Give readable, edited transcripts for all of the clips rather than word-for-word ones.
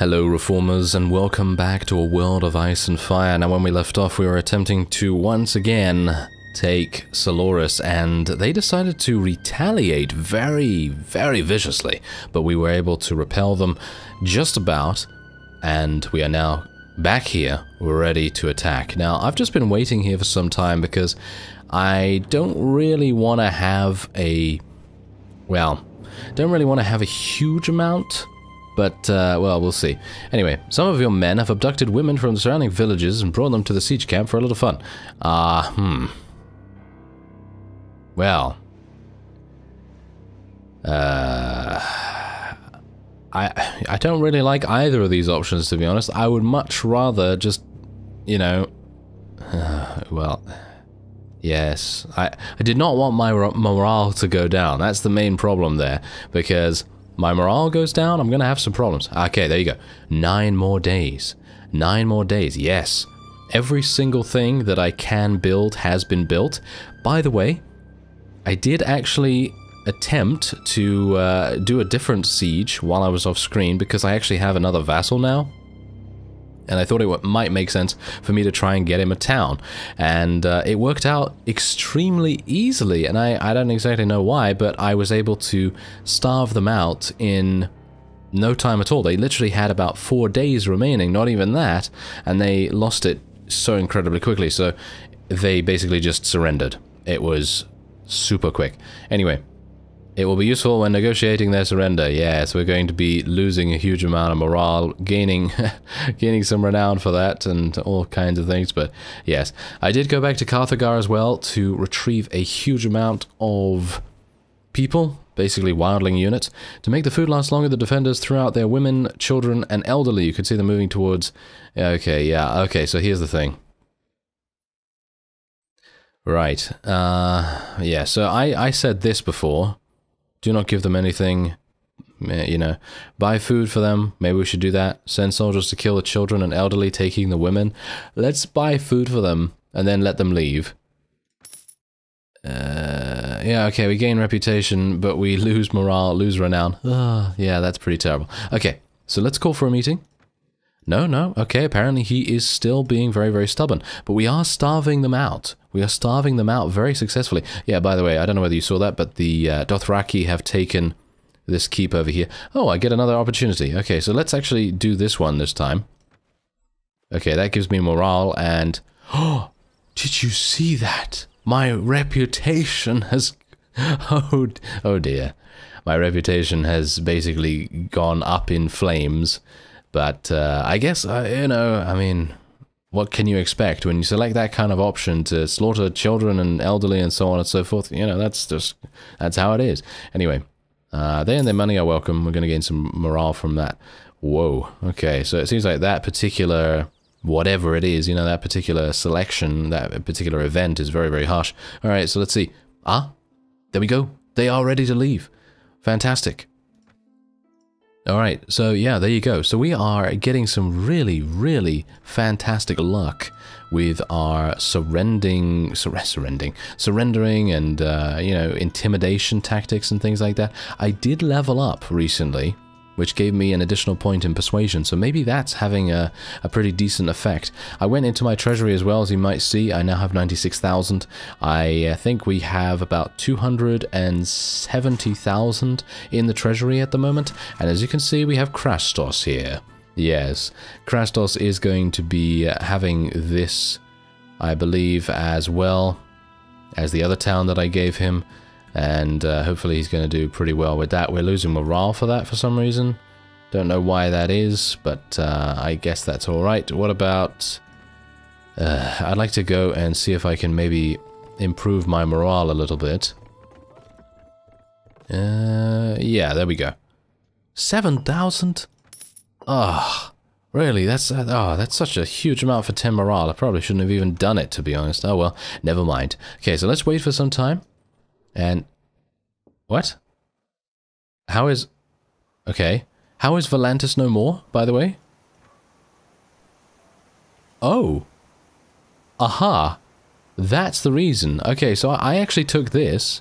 Hello reformers and welcome back to a world of ice and fire. Now when we left off we were attempting to once again take Solaris and they decided to retaliate very viciously, but we were able to repel them just about, and we are now back here, we're ready to attack. Now I've just been waiting here for some time because I don't really want to have a, well, don't really want to have a huge amount. But, well, we'll see. Anyway, some of your men have abducted women from the surrounding villages and brought them to the siege camp for a little fun. Well. I don't really like either of these options, to be honest. I would much rather just, you know... well... Yes. I did not want my morale to go down. That's the main problem there. Because... my morale goes down, I'm gonna have some problems. Okay, there you go. 9 more days. 9 more days, yes. Every single thing that I can build has been built. By the way, I did actually attempt to do a different siege while I was off screen because I actually have another vassal now. And I thought it might make sense for me to try and get him a town. And it worked out extremely easily, and I don't exactly know why, but I was able to starve them out in no time at all. They literally had about 4 days remaining, not even that, and they lost it so incredibly quickly, so they basically just surrendered. It was super quick. Anyway. It will be useful when negotiating their surrender. Yes, we're going to be losing a huge amount of morale, gaining some renown for that, and all kinds of things, but yes. I did go back to Carthagar as well to retrieve a huge amount of people, basically wildling units. To make the food last longer, the defenders threw out their women, children, and elderly. You could see them moving towards... Okay, yeah, okay, so here's the thing. Right, yeah, so I said this before. Do not give them anything, you know, buy food for them, maybe we should do that. Send soldiers to kill the children and elderly, taking the women. Let's buy food for them, and then let them leave. Yeah, okay, we gain reputation, but we lose morale, lose renown. Yeah, that's pretty terrible. Okay, so let's call for a meeting. No, okay, apparently he is still being very stubborn, but we are starving them out. We are starving them out very successfully. Yeah, by the way, I don't know whether you saw that, but the Dothraki have taken this keep over here. Oh, I get another opportunity. Okay, so let's actually do this one this time. Okay, that gives me morale, and... Oh, did you see that? My reputation has... Oh dear. My reputation has basically gone up in flames. But I guess, you know, I mean, what can you expect when you select that kind of option to slaughter children and elderly and so on and so forth? You know, that's how it is. Anyway, they and their money are welcome. We're going to gain some morale from that. Whoa. Okay, so it seems like that particular, whatever it is, you know, that particular selection, that particular event is very harsh. All right, so let's see. Ah, there we go. They are ready to leave. Fantastic. Alright, so yeah, there you go. So we are getting some really fantastic luck with our surrendering and, you know, intimidation tactics and things like that. I did level up recently, which gave me an additional point in persuasion, so maybe that's having a pretty decent effect. I went into my treasury as well, as you might see. I now have 96,000. I think we have about 270,000 in the treasury at the moment, and as you can see, we have Krastos here. Yes, Krastos is going to be having this, I believe, as well as the other town that I gave him. And hopefully he's going to do pretty well with that. We're losing morale for that for some reason. Don't know why that is, but I guess that's alright. What about... I'd like to go and see if I can maybe improve my morale a little bit. Yeah, there we go. 7,000? Oh, really? That's such a huge amount for 10 morale. I probably shouldn't have even done it, to be honest. Oh well, never mind. Okay, so let's wait for some time. And... what? How is... okay. How is Volantis no more, by the way? Oh. Aha. That's the reason. Okay, so I actually took this.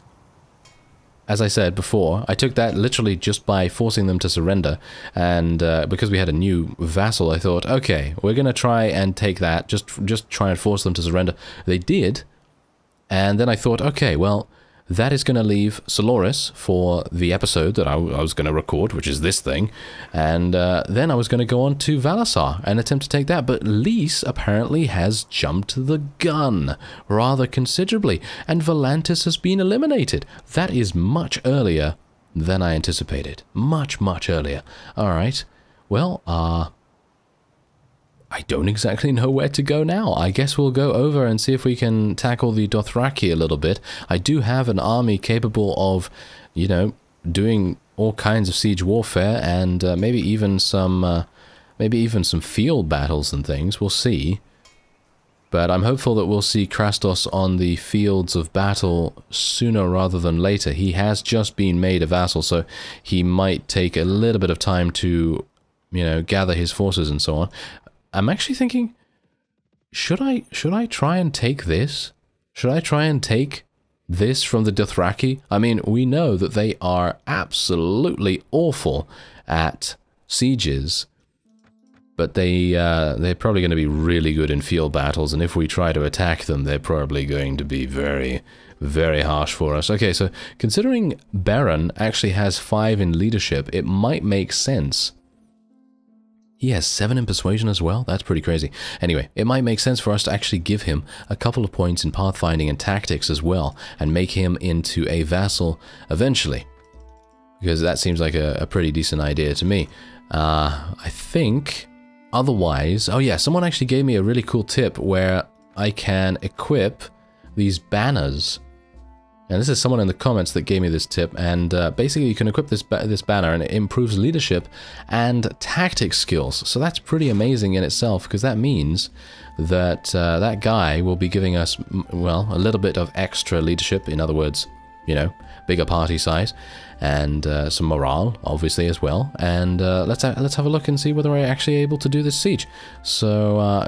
as I said before, I took that literally just by forcing them to surrender, and because we had a new vassal, I thought, okay, we're gonna try and take that, just try and force them to surrender. They did, and then I thought, okay, well, that is going to leave Solaris for the episode that I was going to record, which is this thing, and then I was going to go on to Valasar and attempt to take that, but Lys apparently has jumped the gun rather considerably, and Volantis has been eliminated. That is much earlier than I anticipated. Much, much earlier. Alright, well, I don't exactly know where to go now. I guess we'll go over and see if we can tackle the Dothraki a little bit. I do have an army capable of, you know, doing all kinds of siege warfare, and maybe even some field battles and things. We'll see. But I'm hopeful that we'll see Krastos on the fields of battle sooner rather than later. He has just been made a vassal, so he might take a little bit of time to, you know, gather his forces and so on. I'm actually thinking, should I try and take this? Should I try and take this from the Dothraki? I mean, we know that they are absolutely awful at sieges, but they're probably going to be really good in field battles, and if we try to attack them, they're probably going to be very, very harsh for us. Okay, so considering Baron actually has 5 in leadership, it might make sense. He has 7 in persuasion as well? That's pretty crazy. Anyway, it might make sense for us to actually give him a couple of points in pathfinding and tactics as well, and make him into a vassal eventually. Because that seems like a pretty decent idea to me. I think, otherwise... Oh yeah, someone actually gave me a really cool tip where I can equip these banners. And this is someone in the comments that gave me this tip, and basically you can equip this banner and it improves leadership and tactics skills. So that's pretty amazing in itself, because that means that that guy will be giving us, well, a little bit of extra leadership. In other words, you know, bigger party size, and some morale, obviously, as well. And let's have a look and see whether we're actually able to do this siege. So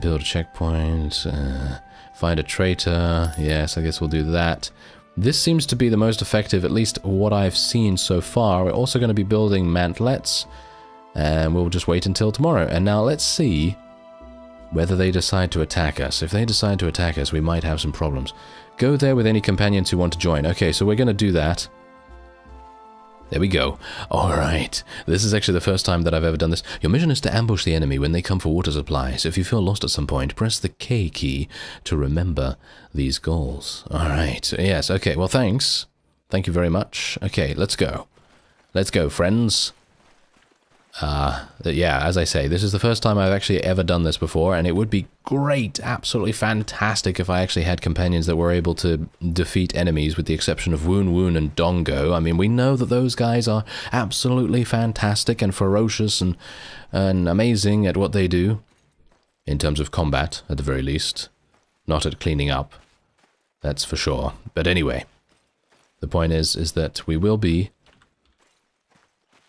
build a checkpoint, find a traitor. Yes, I guess we'll do that. This seems to be the most effective, at least what I've seen so far. We're also going to be building mantlets, and we'll just wait until tomorrow. And now let's see whether they decide to attack us. If they decide to attack us, we might have some problems. Go there with any companions who want to join. Okay, so we're going to do that. There we go. Alright, this is actually the first time that I've ever done this. Your mission is to ambush the enemy when they come for water supplies. If you feel lost at some point, press the K key to remember these goals. Alright, yes, okay, well thanks. Thank you very much. Okay, let's go. Let's go, friends. Yeah, as I say, this is the first time I've actually ever done this before, and it would be great, absolutely fantastic if I actually had companions that were able to defeat enemies, with the exception of Woon Woon and Dongo. I mean, we know that those guys are absolutely fantastic and ferocious and amazing at what they do, in terms of combat, at the very least. Not at cleaning up, that's for sure. But anyway, the point is that we will be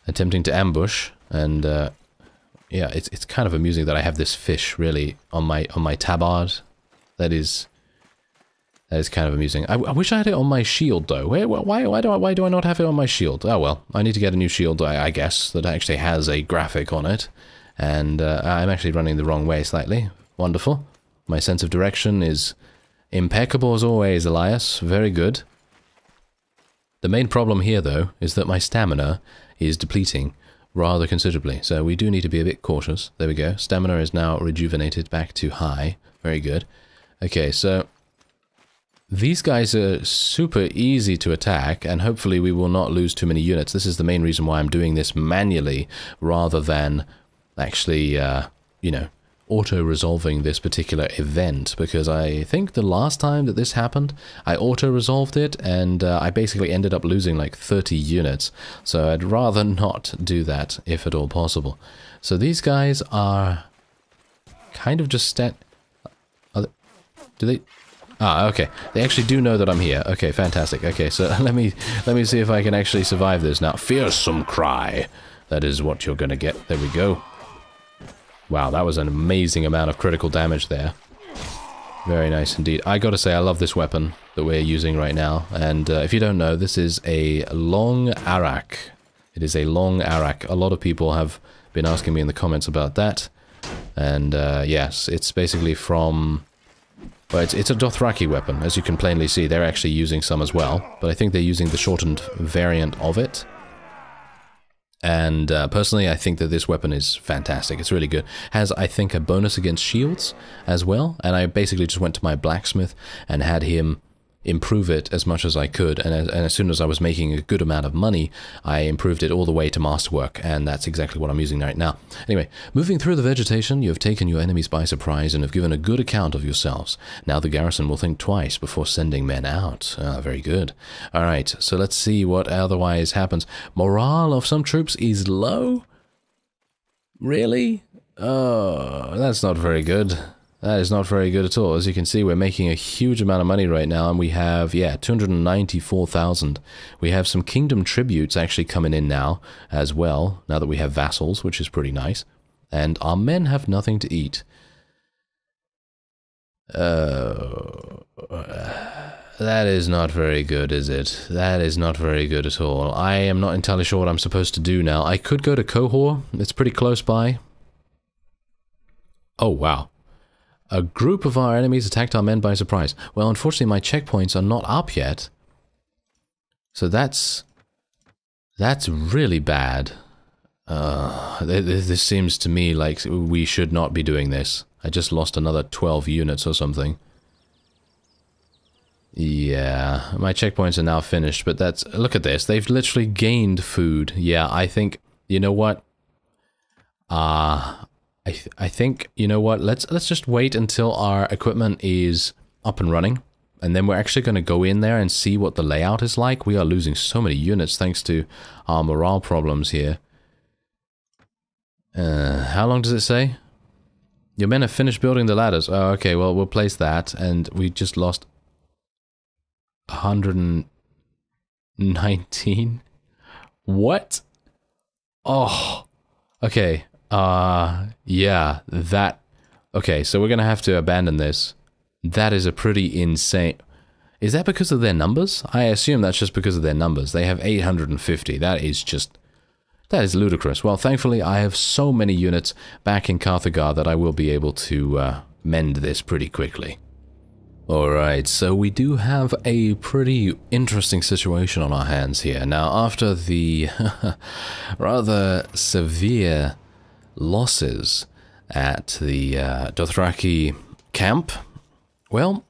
attempting to ambush. And yeah, it's kind of amusing that I have this fish really on my tabard. That is kind of amusing. I wish I had it on my shield though. Why do I not have it on my shield? Oh well, I need to get a new shield, I guess, that actually has a graphic on it. And I'm actually running the wrong way slightly. Wonderful. My sense of direction is impeccable as always, Elias. Very good. The main problem here though is that my stamina is depleting rather considerably, so we do need to be a bit cautious. There we go. Stamina is now rejuvenated back to high. Very good. Okay, so these guys are super easy to attack, and hopefully we will not lose too many units. This is the main reason why I'm doing this manually rather than actually, you know, auto-resolving this particular event, because I think the last time that this happened, I auto-resolved it, and I basically ended up losing like 30 units, so I'd rather not do that if at all possible. So these guys are kind of just do they... Ah, okay. They actually do know that I'm here. Okay, fantastic. Okay, so let me see if I can actually survive this now. Fearsome cry. That is what you're gonna get. There we go. Wow, that was an amazing amount of critical damage there. Very nice indeed. I gotta say, I love this weapon that we're using right now. And if you don't know, this is a long arak. It is a long arak. A lot of people have been asking me in the comments about that. And yes, it's basically from... Well, it's a Dothraki weapon, as you can plainly see. They're actually using some as well. But I think they're using the shortened variant of it. And personally, I think that this weapon is fantastic. It's really good. Has, I think, a bonus against shields as well. And I basically just went to my blacksmith and had him improve it as much as I could. And as soon as I was making a good amount of money, I improved it all the way to masterwork. And that's exactly what I'm using right now. Anyway, moving through the vegetation, you have taken your enemies by surprise and have given a good account of yourselves. Now the garrison will think twice before sending men out. Ah, very good. Alright, so let's see what otherwise happens. Morale of some troops is low? Really? Oh, that's not very good. That is not very good at all. As you can see, we're making a huge amount of money right now, and we have, yeah, 294,000. We have some kingdom tributes actually coming in now as well, now that we have vassals, which is pretty nice. And our men have nothing to eat. That is not very good, is it? That is not very good at all. I am not entirely sure what I'm supposed to do now. I could go to Qohor. It's pretty close by. Oh, wow. A group of our enemies attacked our men by surprise. Well, unfortunately, my checkpoints are not up yet. So that's really bad. This seems to me like we should not be doing this. I just lost another 12 units or something. Yeah, my checkpoints are now finished, but that's... Look at this. They've literally gained food. Yeah, I think... You know what? I think, you know what, let's just wait until our equipment is up and running, and then we're actually going to go in there and see what the layout is like. We are losing so many units thanks to our morale problems here. How long does it say? Your men have finished building the ladders. Oh, okay, well, we'll place that, and we just lost 119? What? Oh, okay. Yeah, that... Okay, so we're gonna have to abandon this. That is a pretty insane... Is that because of their numbers? I assume that's just because of their numbers. They have 850. That is just... That is ludicrous. Well, thankfully, I have so many units back in Carthagar that I will be able to mend this pretty quickly. Alright, so we do have a pretty interesting situation on our hands here. Now, after the rather severe losses at the Dothraki camp, well,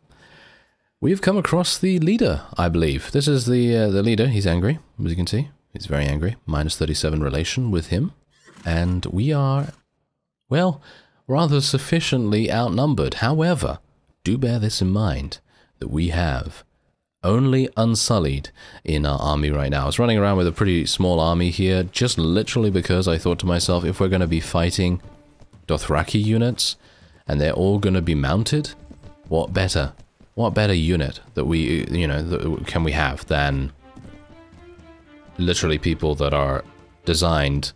we've come across the leader, I believe. This is the leader. He's angry, as you can see. He's very angry. Minus 37 relation with him. And we are, well, rather sufficiently outnumbered. However, do bear this in mind, that we have only Unsullied in our army right now. I was running around with a pretty small army here, just literally because I thought to myself, if we're going to be fighting Dothraki units, and they're all going to be mounted, what better unit that we, you know, can we have than literally people that are designed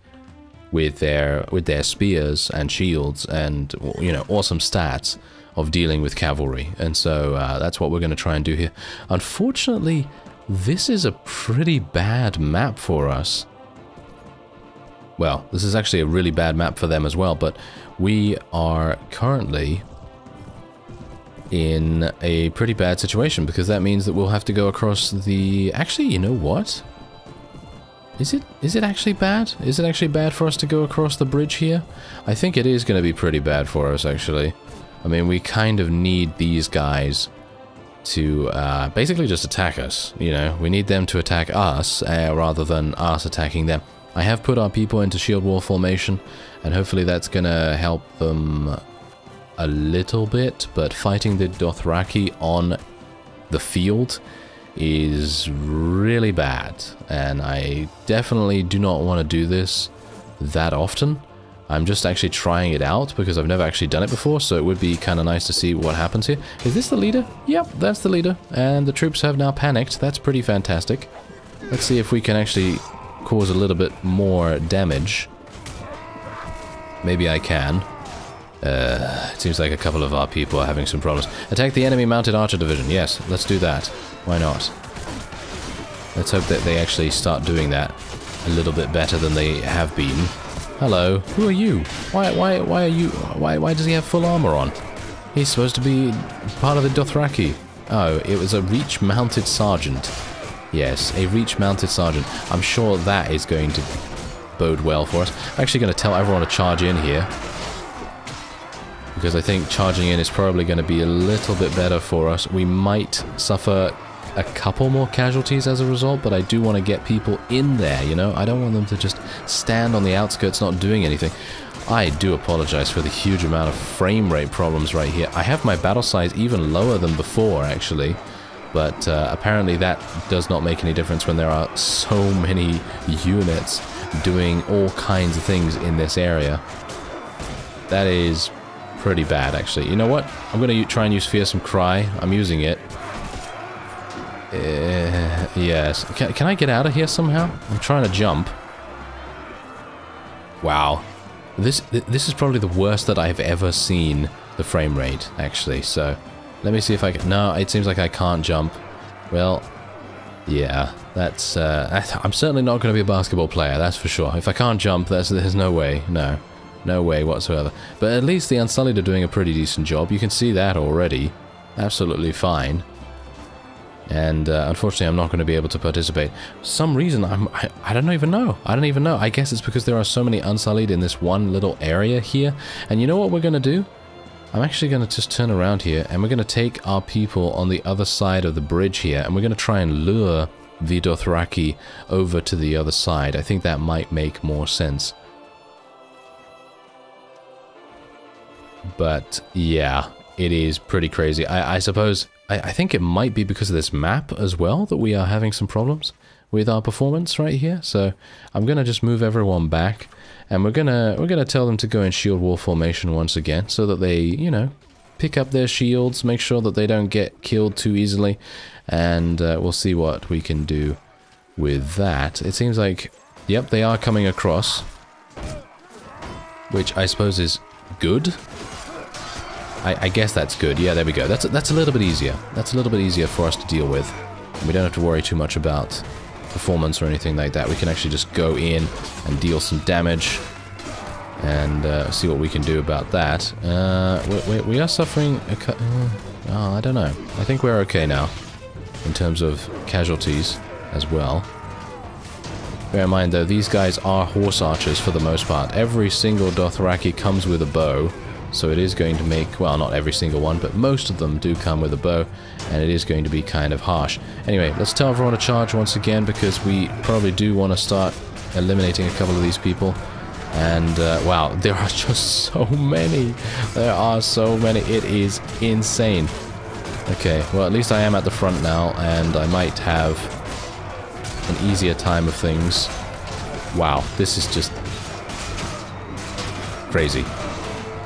with their spears and shields and, you know, awesome stats of dealing with cavalry. And so that's what we're going to try and do here. Unfortunately, this is a pretty bad map for us. Well, this is actually a really bad map for them as well, but we are currently in a pretty bad situation, because that means that we'll have to go across the... Actually, you know what? Is it actually bad? Is it actually bad for us to go across the bridge here? I think it is going to be pretty bad for us, actually. I mean, we kind of need these guys to basically just attack us, you know? We need them to attack us rather than us attacking them. I have put our people into shield wall formation, and hopefully that's going to help them a little bit, but fighting the Dothraki on the field is really bad, and I definitely do not want to do this that often. I'm just actually trying it out because I've never actually done it before, so it would be kind of nice to see what happens here. Is this the leader? Yep, that's the leader, and the troops have now panicked. That's pretty fantastic. Let's see if we can actually cause a little bit more damage. Maybe I can. It seems like a couple of our people are having some problems. Attack the enemy mounted archer division. Yes, let's do that. Why not? Let's hope that they actually start doing that a little bit better than they have been. Hello, who are you? Why are you? Why does he have full armor on? He's supposed to be part of the Dothraki. Oh, it was a reach mounted sergeant. Yes, a reach mounted sergeant. I'm sure that is going to bode well for us. I'm actually going to tell everyone to charge in here, because I think charging in is probably going to be a little bit better for us. We might suffer a couple more casualties as a result, but I do want to get people in there, you know? I don't want them to just stand on the outskirts not doing anything. I do apologize for the huge amount of frame rate problems right here. I have my battle size even lower than before, actually, but apparently that does not make any difference when there are so many units doing all kinds of things in this area. That is pretty bad, actually. You know what? I'm going to try and use Fearsome Cry. I'm using it. Yes. Can I get out of here somehow? I'm trying to jump. Wow. This is probably the worst that I've ever seen the frame rate, actually. So, let me see if I can... No, it seems like I can't jump. Well, yeah. That's... I'm certainly not going to be a basketball player, that's for sure. If I can't jump, there's no way. No. No way whatsoever. But at least the Unsullied are doing a pretty decent job. You can see that already. Absolutely fine. And unfortunately, I'm not going to be able to participate. For some reason, I don't even know. I don't even know. I guess it's because there are so many Unsullied in this one little area here. And you know what we're going to do? I'm actually going to just turn around here, and we're going to take our people on the other side of the bridge here, and we're going to try and lure the Dothraki over to the other side. I think that might make more sense. But yeah, it is pretty crazy. I suppose... I think it might be because of this map as well that we are having some problems with our performance right here. So I'm gonna just move everyone back, and we're gonna tell them to go in shield wall formation once again, so that they, you know, pick up their shields, make sure that they don't get killed too easily, and we'll see what we can do with that. It seems like, yep, they are coming across, which I suppose is good. I guess that's good. Yeah, there we go. That's a little bit easier. That's a little bit easier for us to deal with. We don't have to worry too much about performance or anything like that. We can actually just go in and deal some damage and see what we can do about that. We are suffering oh, I don't know. I think we're okay now in terms of casualties as well. Bear in mind, though, these guys are horse archers for the most part. Every single Dothraki comes with a bow. So it is going to make, well, not every single one, but most of them do come with a bow, and it is going to be kind of harsh. Anyway, let's tell everyone to charge once again, because we probably do want to start eliminating a couple of these people. And, wow, there are just so many. There are so many. It is insane. Okay, well, at least I am at the front now, and I might have an easier time of things. Wow, this is just crazy.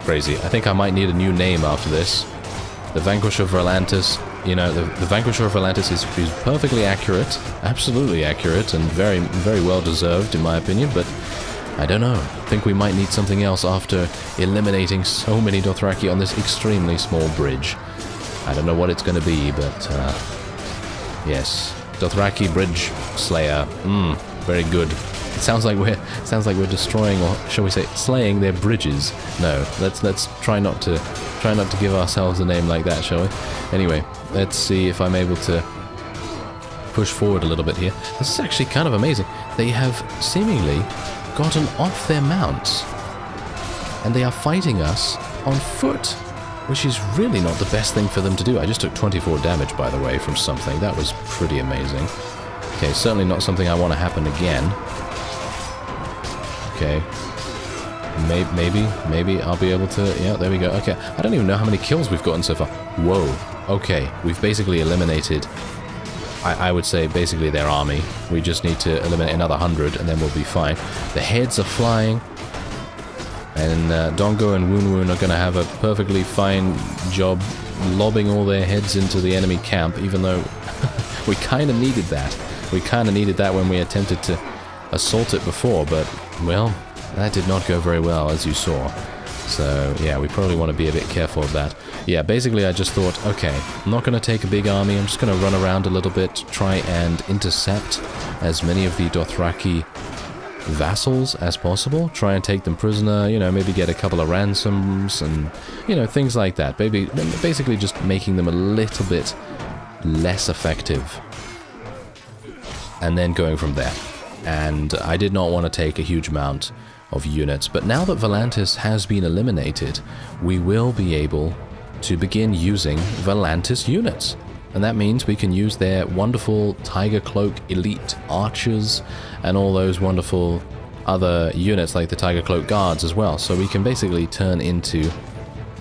Crazy. I think I might need a new name after this. The Vanquisher of Volantis. You know, the Vanquisher of Volantis is perfectly accurate, absolutely accurate, and very, very well deserved in my opinion, but I don't know. I think we might need something else after eliminating so many Dothraki on this extremely small bridge. I don't know what it's going to be, but yes. Dothraki Bridge Slayer. Very good. It sounds like we're destroying, or shall we say, slaying their bridges. No, let's try not to give ourselves a name like that, shall we? Anyway, let's see if I'm able to push forward a little bit here. This is actually kind of amazing. They have seemingly gotten off their mounts, and they are fighting us on foot, which is really not the best thing for them to do. I just took 24 damage, by the way, from something. That was pretty amazing. Okay, certainly not something I want to happen again. Okay, maybe I'll be able to... Yeah, there we go. Okay, I don't even know how many kills we've gotten so far. Whoa. Okay, we've basically eliminated... I would say basically their army. We just need to eliminate another 100 and then we'll be fine. The heads are flying. And Dongo and Woon Woon are going to have a perfectly fine job lobbing all their heads into the enemy camp, even though we kind of needed that. We kind of needed that when we attempted to assault it before, but, well, that did not go very well, as you saw. So, yeah, we probably want to be a bit careful of that. Yeah, basically I just thought, okay, I'm not going to take a big army, I'm just going to run around a little bit, try and intercept as many of the Dothraki vassals as possible, try and take them prisoner, you know, maybe get a couple of ransoms and, you know, things like that. Basically just making them a little bit less effective. And then going from there. And I did not want to take a huge amount of units, but now that Volantis has been eliminated, we will be able to begin using Volantis units. And that means we can use their wonderful Tiger Cloak elite archers and all those wonderful other units like the Tiger Cloak guards as well. So we can basically turn into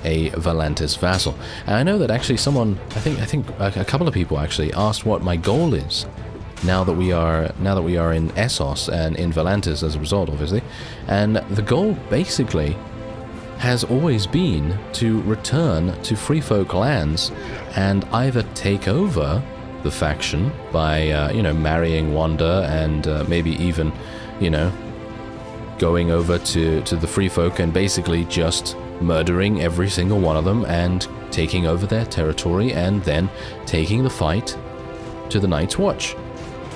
a Volantis vassal. And I know that actually someone, I think a couple of people actually asked what my goal is now that we are in Essos and in Volantis as a result, obviously. And the goal basically has always been to return to Free Folk lands and either take over the faction by, you know, marrying Wanda and maybe even, you know, going over to the Free Folk and basically just murdering every single one of them and taking over their territory and then taking the fight to the Night's Watch.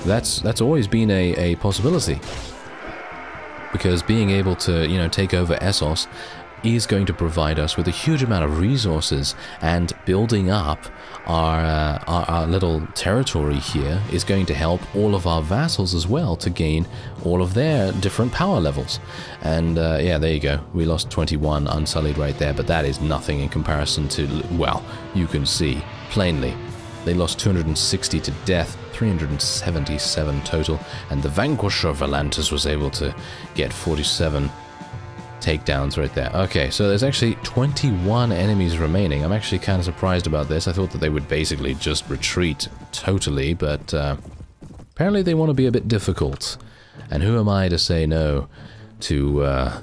That's always been a possibility. Because being able to, you know, take over Essos is going to provide us with a huge amount of resources, and building up our little territory here is going to help all of our vassals as well to gain all of their different power levels. And yeah, there you go. We lost 21 unsullied right there, but that is nothing in comparison to, well, you can see plainly. They lost 260 to death, 377 total, and the Vanquisher Volantis was able to get 47 takedowns right there. Okay, so there's actually 21 enemies remaining. I'm actually kind of surprised about this. I thought that they would basically just retreat totally, but apparently they want to be a bit difficult. And who am I to say no to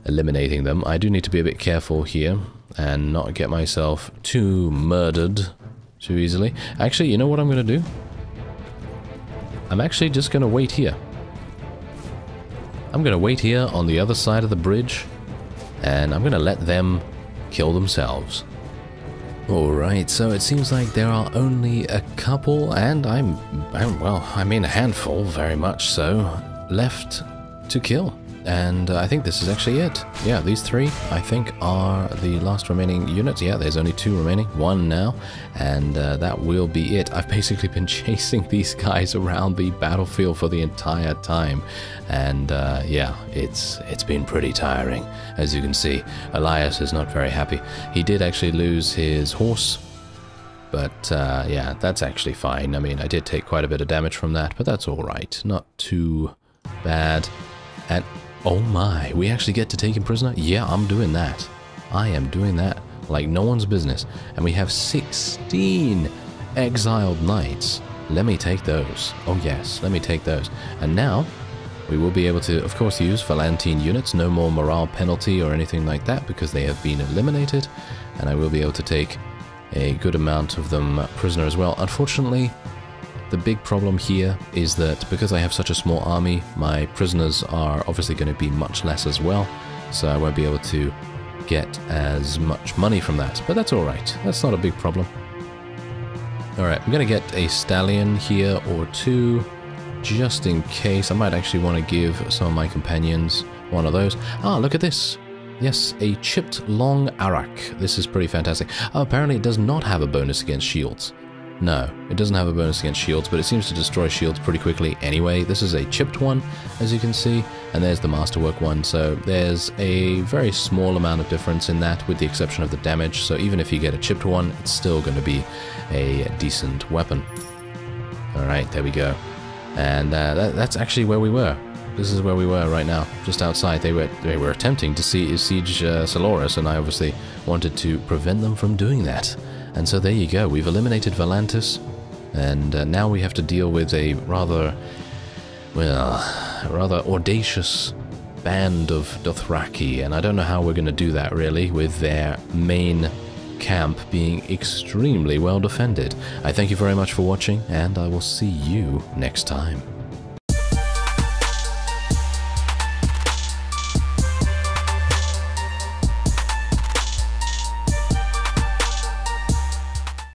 eliminating them? I do need to be a bit careful here and not get myself too murdered too easily. Actually, you know what I'm going to do? I'm actually just going to wait here. I'm going to wait here on the other side of the bridge, and I'm going to let them kill themselves. Alright, so it seems like there are only a couple, and well, I mean a handful, very much so, left to kill. And I think this is actually it. Yeah, these three, I think, are the last remaining units. Yeah, there's only two remaining, one now, and that will be it. I've basically been chasing these guys around the battlefield for the entire time, and yeah, it's been pretty tiring. As you can see, Elias is not very happy. He did actually lose his horse, but yeah, that's actually fine. I mean, I did take quite a bit of damage from that, but that's alright. Not too bad. And oh my, we actually get to take him prisoner? Yeah, I'm doing that. I am doing that like no one's business. And we have 16 exiled knights. Let me take those. Oh yes, let me take those. And now, we will be able to, of course, use Valentine units. No more morale penalty or anything like that because they have been eliminated. And I will be able to take a good amount of them prisoner as well. Unfortunately, the big problem here is that because I have such a small army, my prisoners are obviously going to be much less as well, so I won't be able to get as much money from that, but that's alright. That's not a big problem. Alright, I'm going to get a stallion here or two, just in case. I might actually want to give some of my companions one of those. Ah, look at this! Yes, a chipped long arak. This is pretty fantastic. Oh, apparently it does not have a bonus against shields. No, it doesn't have a bonus against shields, but it seems to destroy shields pretty quickly anyway. This is a chipped one, as you can see, and there's the masterwork one, so there's a very small amount of difference in that, with the exception of the damage, so even if you get a chipped one, it's still going to be a decent weapon. Alright, there we go. And that's actually where we were. This is where we were right now, just outside. They were attempting to siege Solaris, and I obviously wanted to prevent them from doing that. And so there you go, we've eliminated Volantis, and now we have to deal with a rather audacious band of Dothraki, and I don't know how we're going to do that really, with their main camp being extremely well defended. I thank you very much for watching, and I will see you next time.